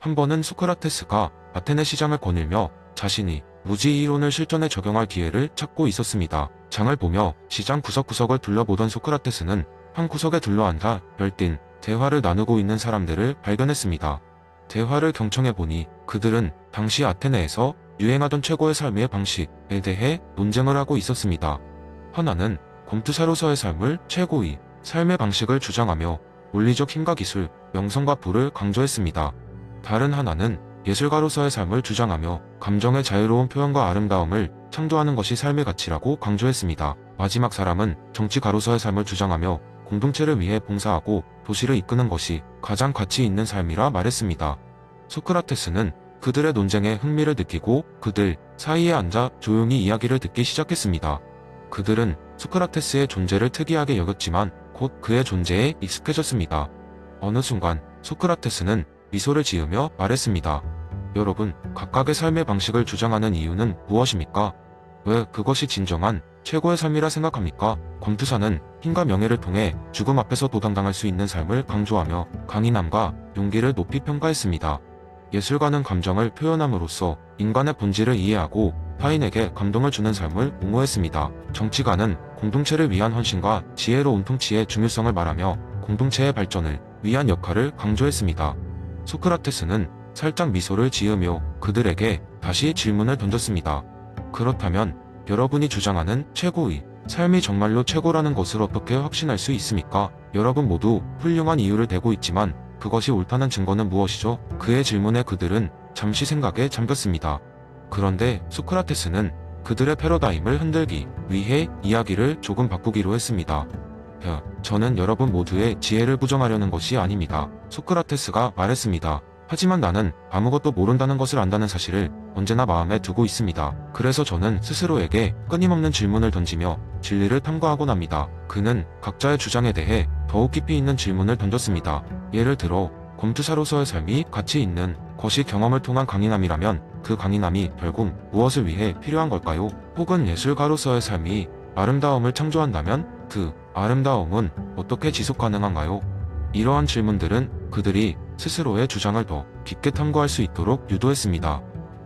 한 번은 소크라테스가 아테네 시장을 거닐며 자신이 무지 이론을 실전에 적용할 기회를 찾고 있었습니다. 장을 보며 시장 구석구석을 둘러보던 소크라테스는 한 구석에 둘러앉아 열띤 대화를 나누고 있는 사람들을 발견했습니다. 대화를 경청해보니 그들은 당시 아테네에서 유행하던 최고의 삶의 방식에 대해 논쟁을 하고 있었습니다. 하나는 검투사로서의 삶을 최고의 삶의 방식을 주장하며 물리적 힘과 기술, 명성과 부를 강조했습니다. 다른 하나는 예술가로서의 삶을 주장하며 감정의 자유로운 표현과 아름다움을 창조하는 것이 삶의 가치라고 강조했습니다. 마지막 사람은 정치가로서의 삶을 주장하며 공동체를 위해 봉사하고 도시를 이끄는 것이 가장 가치 있는 삶이라 말했습니다. 소크라테스는 그들의 논쟁에 흥미를 느끼고 그들 사이에 앉아 조용히 이야기를 듣기 시작했습니다. 그들은 소크라테스의 존재를 특이하게 여겼지만 곧 그의 존재에 익숙해졌습니다. 어느 순간 소크라테스는 미소를 지으며 말했습니다. 여러분, 각각의 삶의 방식을 주장하는 이유는 무엇입니까? 왜 그것이 진정한 최고의 삶이라 생각합니까? 검투사는 힘과 명예를 통해 죽음 앞에서도 당당할 수 있는 삶을 강조하며 강인함과 용기를 높이 평가했습니다. 예술가는 감정을 표현함으로써 인간의 본질을 이해하고 타인에게 감동을 주는 삶을 옹호했습니다. 정치가는 공동체를 위한 헌신과 지혜로 온통치의 중요성을 말하며 공동체의 발전을 위한 역할을 강조했습니다. 소크라테스는 살짝 미소를 지으며 그들에게 다시 질문을 던졌습니다. 그렇다면 여러분이 주장하는 최고의 삶이 정말로 최고라는 것을 어떻게 확신할 수 있습니까? 여러분 모두 훌륭한 이유를 대고 있지만 그것이 옳다는 증거는 무엇이죠? 그의 질문에 그들은 잠시 생각에 잠겼습니다. 그런데 소크라테스는 그들의 패러다임을 흔들기 위해 이야기를 조금 바꾸기로 했습니다. 저는 여러분 모두의 지혜를 부정하려는 것이 아닙니다. 소크라테스가 말했습니다. 하지만 나는 아무것도 모른다는 것을 안다는 사실을 언제나 마음에 두고 있습니다. 그래서 저는 스스로에게 끊임없는 질문을 던지며 진리를 탐구하곤 합니다. 그는 각자의 주장에 대해 더욱 깊이 있는 질문을 던졌습니다. 예를 들어 검투사로서의 삶이 가치 있는 것이 경험을 통한 강인함이라면 그 강인함이 결국 무엇을 위해 필요한 걸까요? 혹은 예술가로서의 삶이 아름다움을 창조한다면 그 아름다움은 어떻게 지속 가능한가요? 이러한 질문들은 그들이 스스로의 주장을 더 깊게 탐구할 수 있도록 유도했습니다.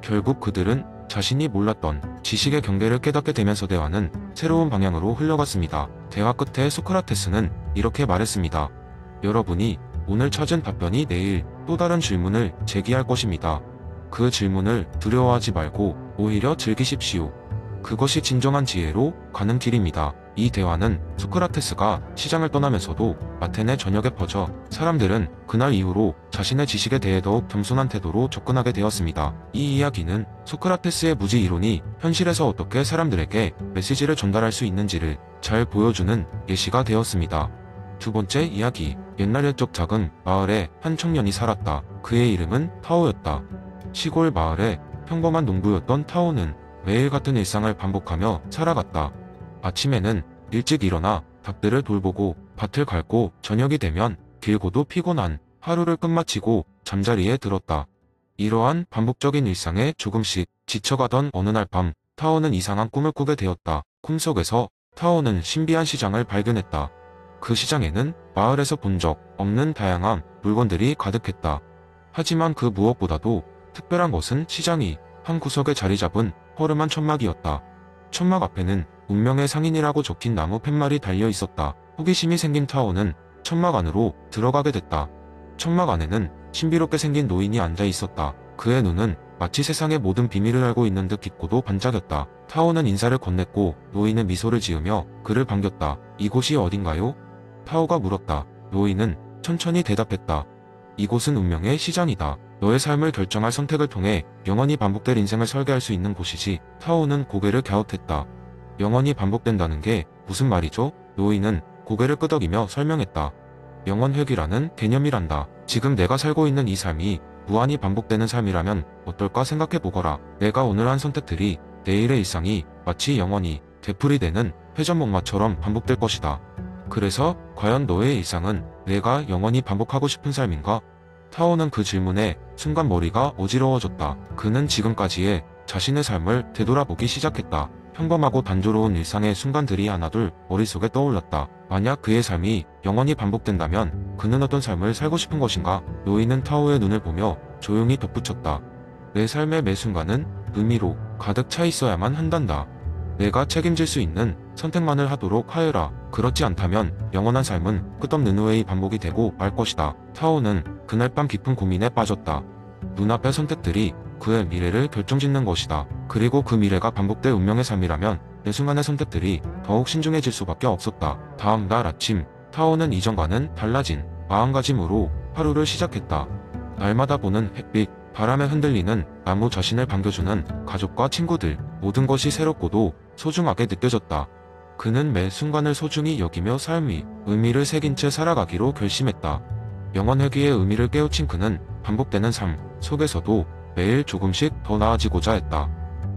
결국 그들은 자신이 몰랐던 지식의 경계를 깨닫게 되면서 대화는 새로운 방향으로 흘러갔습니다. 대화 끝에 소크라테스는 이렇게 말했습니다. 여러분이 오늘 찾은 답변이 내일 또 다른 질문을 제기할 것입니다. 그 질문을 두려워하지 말고 오히려 즐기십시오. 그것이 진정한 지혜로 가는 길입니다. 이 대화는 소크라테스가 시장을 떠나면서도 아테네 전역에 퍼져 사람들은 그날 이후로 자신의 지식에 대해 더욱 겸손한 태도로 접근하게 되었습니다. 이 이야기는 소크라테스의 무지 이론이 현실에서 어떻게 사람들에게 메시지를 전달할 수 있는지를 잘 보여주는 예시가 되었습니다. 두 번째 이야기. 옛날 옛적 작은 마을에 한 청년이 살았다. 그의 이름은 타오였다. 시골 마을의 평범한 농부였던 타오는 매일 같은 일상을 반복하며 살아갔다. 아침에는 일찍 일어나 닭들을 돌보고 밭을 갈고 저녁이 되면 길고도 피곤한 하루를 끝마치고 잠자리에 들었다. 이러한 반복적인 일상에 조금씩 지쳐가던 어느 날 밤 타오는 이상한 꿈을 꾸게 되었다. 꿈속에서 타오는 신비한 시장을 발견했다. 그 시장에는 마을에서 본 적 없는 다양한 물건들이 가득했다. 하지만 그 무엇보다도 특별한 것은 시장이 한 구석에 자리 잡은 허름한 천막이었다. 천막 앞에는 운명의 상인이라고 적힌 나무 팻말이 달려 있었다. 호기심이 생긴 타오는 천막 안으로 들어가게 됐다. 천막 안에는 신비롭게 생긴 노인이 앉아 있었다. 그의 눈은 마치 세상의 모든 비밀을 알고 있는 듯 깊고도 반짝였다. 타오는 인사를 건넸고 노인은 미소를 지으며 그를 반겼다. 이곳이 어딘가요? 타오가 물었다. 노인은 천천히 대답했다. 이곳은 운명의 시장이다. 너의 삶을 결정할 선택을 통해 영원히 반복될 인생을 설계할 수 있는 곳이지. 타오는 고개를 갸웃했다. 영원히 반복된다는 게 무슨 말이죠? 노인은 고개를 끄덕이며 설명했다. 영원회귀라는 개념이란다. 지금 내가 살고 있는 이 삶이 무한히 반복되는 삶이라면 어떨까 생각해보거라. 내가 오늘 한 선택들이 내일의 일상이 마치 영원히 되풀이되는 회전목마처럼 반복될 것이다. 그래서 과연 너의 일상은 내가 영원히 반복하고 싶은 삶인가? 타오는 그 질문에 순간 머리가 어지러워졌다. 그는 지금까지의 자신의 삶을 되돌아보기 시작했다. 평범하고 단조로운 일상의 순간들이 하나둘 머릿속에 떠올랐다. 만약 그의 삶이 영원히 반복된다면 그는 어떤 삶을 살고 싶은 것인가? 노인은 타오의 눈을 보며 조용히 덧붙였다. 내 삶의 매 순간은 의미로 가득 차 있어야만 한단다. 내가 책임질 수 있는 선택만을 하도록 하여라. 그렇지 않다면 영원한 삶은 끝없는 후회의 반복이 되고 말 것이다. 타오는 그날 밤 깊은 고민에 빠졌다. 눈앞의 선택들이 그의 미래를 결정짓는 것이다. 그리고 그 미래가 반복될 운명의 삶이라면 매 순간의 선택들이 더욱 신중해질 수밖에 없었다. 다음 날 아침, 타오는 이전과는 달라진 마음가짐으로 하루를 시작했다. 날마다 보는 햇빛, 바람에 흔들리는 나무, 자신을 반겨주는 가족과 친구들, 모든 것이 새롭고도 소중하게 느껴졌다. 그는 매 순간을 소중히 여기며 삶의 의미를 새긴 채 살아가기로 결심했다. 영원회귀의 의미를 깨우친 그는 반복되는 삶 속에서도 매일 조금씩 더 나아지고자 했다.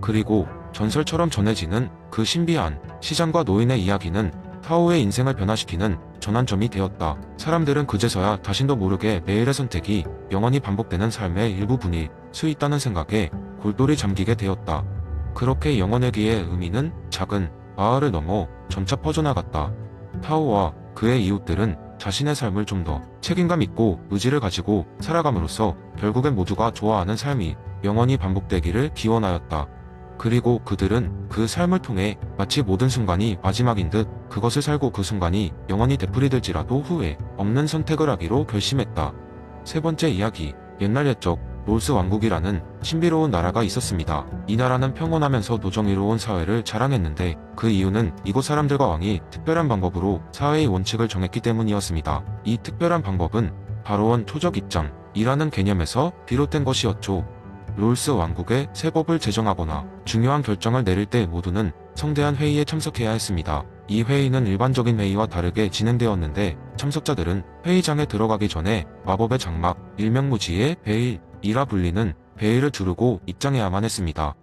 그리고 전설처럼 전해지는 그 신비한 시장과 노인의 이야기는 타오의 인생을 변화시키는 전환점이 되었다. 사람들은 그제서야 자신도 모르게 매일의 선택이 영원히 반복되는 삶의 일부분일 수 있다는 생각에 골똘히 잠기게 되었다. 그렇게 영원회귀의 의미는 작은 마을을 넘어 점차 퍼져나갔다. 타오와 그의 이웃들은 자신의 삶을 좀 더 책임감 있고 의지를 가지고 살아감으로써 결국엔 모두가 좋아하는 삶이 영원히 반복되기를 기원하였다. 그리고 그들은 그 삶을 통해 마치 모든 순간이 마지막인 듯 그것을 살고 그 순간이 영원히 되풀이될지라도 후회 없는 선택을 하기로 결심했다. 세 번째 이야기, 옛날 옛적 롤스 왕국이라는 신비로운 나라가 있었습니다. 이 나라는 평온하면서도 정의로운 사회를 자랑했는데 그 이유는 이곳 사람들과 왕이 특별한 방법으로 사회의 원칙을 정했기 때문이었습니다. 이 특별한 방법은 바로 초적 입장이라는 개념에서 비롯된 것이었죠. 롤스 왕국의 새 법을 제정하거나 중요한 결정을 내릴 때 모두는 성대한 회의에 참석해야 했습니다. 이 회의는 일반적인 회의와 다르게 진행되었는데 참석자들은 회의장에 들어가기 전에 마법의 장막, 일명무지의 베일이라 불리는 베일을 두르고 입장해야만 했습니다.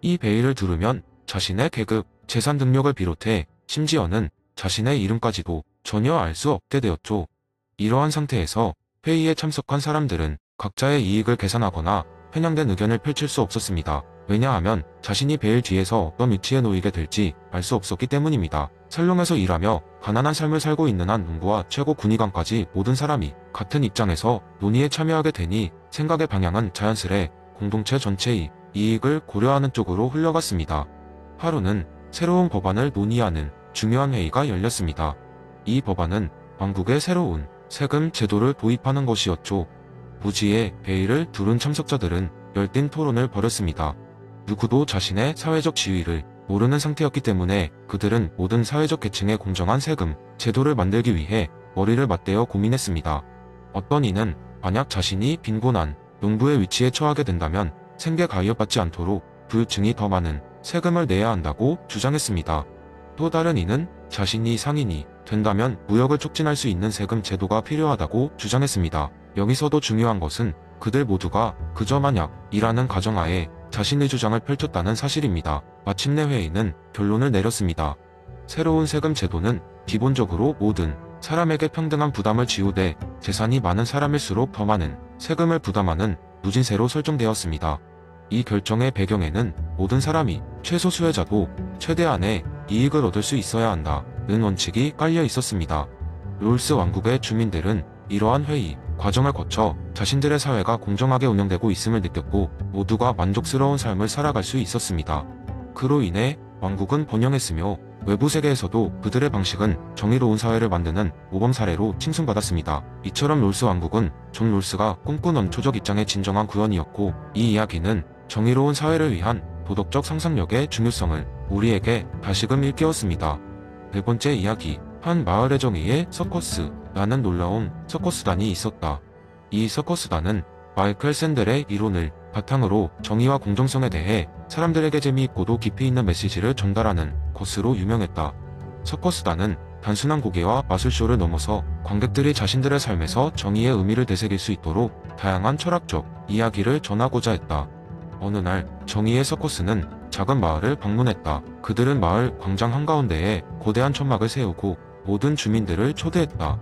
이 베일을 두르면 자신의 계급, 재산 등록을 비롯해 심지어는 자신의 이름까지도 전혀 알 수 없게 되었죠. 이러한 상태에서 회의에 참석한 사람들은 각자의 이익을 계산하거나 편향된 의견을 펼칠 수 없었습니다. 왜냐하면 자신이 베일 뒤에서 어떤 위치에 놓이게 될지 알 수 없었기 때문입니다. 살롱에서 일하며 가난한 삶을 살고 있는 한 농부와 최고 군의관까지 모든 사람이 같은 입장에서 논의에 참여하게 되니 생각의 방향은 자연스레 공동체 전체의 이익을 고려하는 쪽으로 흘러갔습니다. 하루는 새로운 법안을 논의하는 중요한 회의가 열렸습니다. 이 법안은 왕국의 새로운 세금 제도를 도입하는 것이었죠. 무지의 베일을 두른 참석자들은 열띤 토론을 벌였습니다. 누구도 자신의 사회적 지위를 모르는 상태였기 때문에 그들은 모든 사회적 계층의 공정한 세금 제도를 만들기 위해 머리를 맞대어 고민했습니다. 어떤 이는 만약 자신이 빈곤한 농부의 위치에 처하게 된다면 생계 가위업받지 않도록 부유층이 더 많은 세금을 내야 한다고 주장했습니다. 또 다른 이는 자신이 상인이 된다면 무역을 촉진할 수 있는 세금 제도가 필요하다고 주장했습니다. 여기서도 중요한 것은 그들 모두가 그저 만약이라는 가정하에 자신의 주장을 펼쳤다는 사실입니다. 마침내 회의는 결론을 내렸습니다. 새로운 세금 제도는 기본적으로 모든 사람에게 평등한 부담을 지우되 재산이 많은 사람일수록 더 많은 세금을 부담하는 누진세로 설정되었습니다. 이 결정의 배경에는 모든 사람이 최소 수혜자도 최대한의 이익을 얻을 수 있어야 한다는 원칙이 깔려 있었습니다. 롤스 왕국의 주민들은 이러한 회의 과정을 거쳐 자신들의 사회가 공정하게 운영되고 있음을 느꼈고 모두가 만족스러운 삶을 살아갈 수 있었습니다. 그로 인해 왕국은 번영했으며 외부 세계에서도 그들의 방식은 정의로운 사회를 만드는 모범 사례로 칭송받았습니다. 이처럼 롤스 왕국은 존 롤스가 꿈꾸는 초적 입장의 진정한 구현이었고 이 이야기는 정의로운 사회를 위한 도덕적 상상력의 중요성을 우리에게 다시금 일깨웠습니다. 네 번째 이야기, 한 마을의 정의의 서커스라는 놀라운 서커스단이 있었다. 이 서커스단은 마이클 샌델의 이론을 바탕으로 정의와 공정성에 대해 사람들에게 재미있고도 깊이 있는 메시지를 전달하는 것으로 유명했다. 서커스단은 단순한 고개와 마술쇼를 넘어서 관객들이 자신들의 삶에서 정의의 의미를 되새길 수 있도록 다양한 철학적 이야기를 전하고자 했다. 어느 날 정의의 서커스는 작은 마을을 방문했다. 그들은 마을 광장 한가운데에 거대한 천막을 세우고 모든 주민들을 초대했다.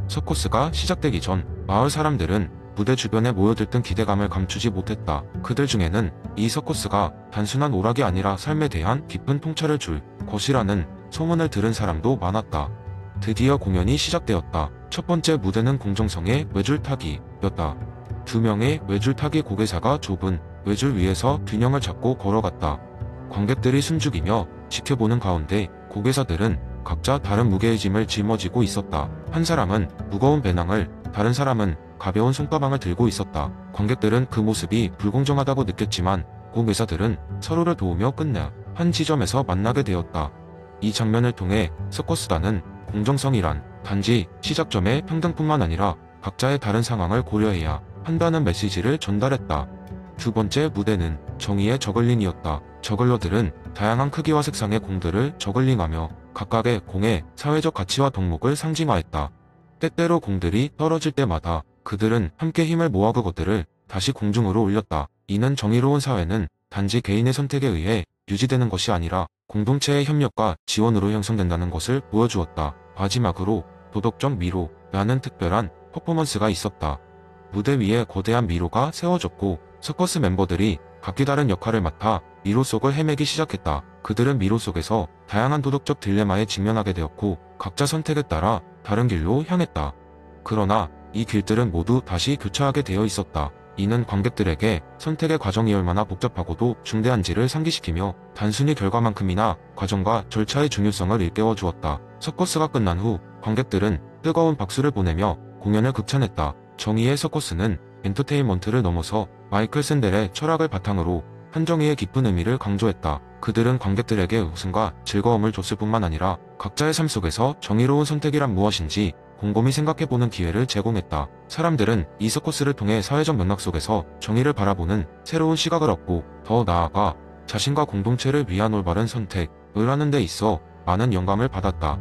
서커스가 시작되기 전 마을 사람들은 무대 주변에 모여들던 기대감을 감추지 못했다. 그들 중에는 이 서커스가 단순한 오락이 아니라 삶에 대한 깊은 통찰을 줄 것이라는 소문을 들은 사람도 많았다. 드디어 공연이 시작되었다. 첫 번째 무대는 공정성의 외줄타기였다. 두 명의 외줄타기 고개사가 좁은 외줄 위에서 균형을 잡고 걸어갔다. 관객들이 숨죽이며 지켜보는 가운데 고개사들은 각자 다른 무게의 짐을 짊어지고 있었다. 한 사람은 무거운 배낭을, 다른 사람은 가벼운 손가방을 들고 있었다. 관객들은 그 모습이 불공정하다고 느꼈지만 고개사들은 서로를 도우며 끝내 한 지점에서 만나게 되었다. 이 장면을 통해 서커스단은 공정성이란 단지 시작점의 평등뿐만 아니라 각자의 다른 상황을 고려해야 한다는 메시지를 전달했다. 두 번째 무대는 정의의 저글링이었다. 저글러들은 다양한 크기와 색상의 공들을 저글링하며 각각의 공의 사회적 가치와 덕목을 상징화했다. 때때로 공들이 떨어질 때마다 그들은 함께 힘을 모아 그것들을 다시 공중으로 올렸다. 이는 정의로운 사회는 단지 개인의 선택에 의해 유지되는 것이 아니라 공동체의 협력과 지원으로 형성된다는 것을 보여주었다. 마지막으로 도덕적 미로라는 특별한 퍼포먼스가 있었다. 무대 위에 거대한 미로가 세워졌고 서커스 멤버들이 각기 다른 역할을 맡아 미로 속을 헤매기 시작했다. 그들은 미로 속에서 다양한 도덕적 딜레마에 직면하게 되었고 각자 선택에 따라 다른 길로 향했다. 그러나 이 길들은 모두 다시 교차하게 되어 있었다. 이는 관객들에게 선택의 과정이 얼마나 복잡하고도 중대한지를 상기시키며 단순히 결과만큼이나 과정과 절차의 중요성을 일깨워 주었다. 서커스가 끝난 후 관객들은 뜨거운 박수를 보내며 공연을 극찬했다. 정의의 서커스는 엔터테인먼트를 넘어서 마이클 샌델의 철학을 바탕으로 한정의의 깊은 의미를 강조했다. 그들은 관객들에게 웃음과 즐거움을 줬을 뿐만 아니라 각자의 삶 속에서 정의로운 선택이란 무엇인지 곰곰이 생각해보는 기회를 제공했다. 사람들은 이 서커스를 통해 사회적 맥락 속에서 정의를 바라보는 새로운 시각을 얻고 더 나아가 자신과 공동체를 위한 올바른 선택을 하는 데 있어 많은 영감을 받았다.